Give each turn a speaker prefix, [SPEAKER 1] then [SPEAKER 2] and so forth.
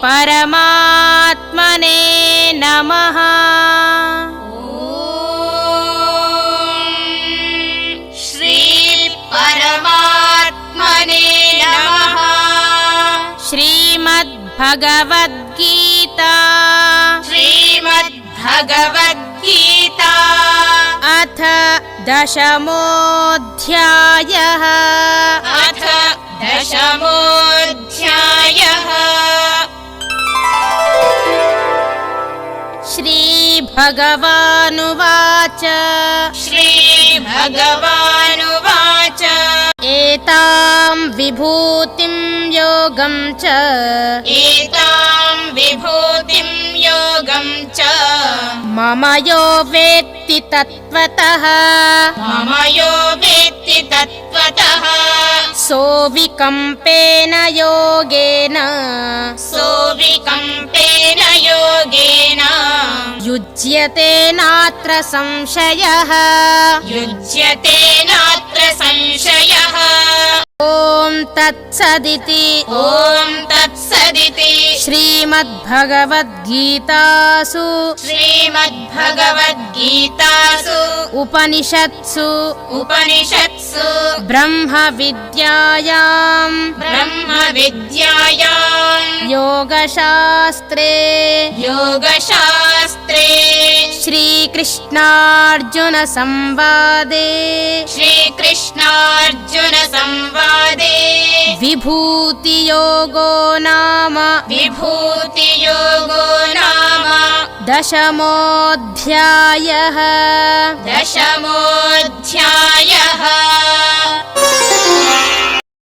[SPEAKER 1] परमात्मने नमः।
[SPEAKER 2] श्री परमात्मने नमः।
[SPEAKER 1] श्रीमद्भगवद्गीता
[SPEAKER 2] श्रीमद्भगवद्गीता
[SPEAKER 1] अथ दशमोऽध्यायः।
[SPEAKER 2] अथ दशमोऽध्यायः।
[SPEAKER 1] श्रीभगवानुवाच
[SPEAKER 2] श्रीभगवानुवाच
[SPEAKER 1] एतां विभूतिं योगं च
[SPEAKER 2] एतां विभूतिं योगं च
[SPEAKER 1] मम यो वेत्ति तत्त्वतः
[SPEAKER 2] मम यो वेत्ति तत्त्वतः
[SPEAKER 1] सोऽविकम्पेन योगेन
[SPEAKER 2] सोऽविकम्पेन योगेन
[SPEAKER 1] युज्यते नात्र संशयः।
[SPEAKER 2] युज्यते नात्र संशयः।
[SPEAKER 1] ॐ तत्सदिति
[SPEAKER 2] ॐ तत्सदिति
[SPEAKER 1] श्रीमद्भगवद्गीतासु
[SPEAKER 2] श्रीमद्भगवद्गीतासु
[SPEAKER 1] उपनिषत्सु
[SPEAKER 2] उपनिषत्सु
[SPEAKER 1] ब्रह्मविद्यायां
[SPEAKER 2] ब्रह्मविद्यायां
[SPEAKER 1] योगशास्त्रे
[SPEAKER 2] योगशास्त्रे
[SPEAKER 1] श्रीकृष्णार्जुनसंवादे
[SPEAKER 2] श्रीकृष्णार्जुनसंवादे
[SPEAKER 1] विभूतियोगो नाम
[SPEAKER 2] विभूतियोगो नाम
[SPEAKER 1] दशमोऽध्यायः।
[SPEAKER 2] दशमोऽध्यायः।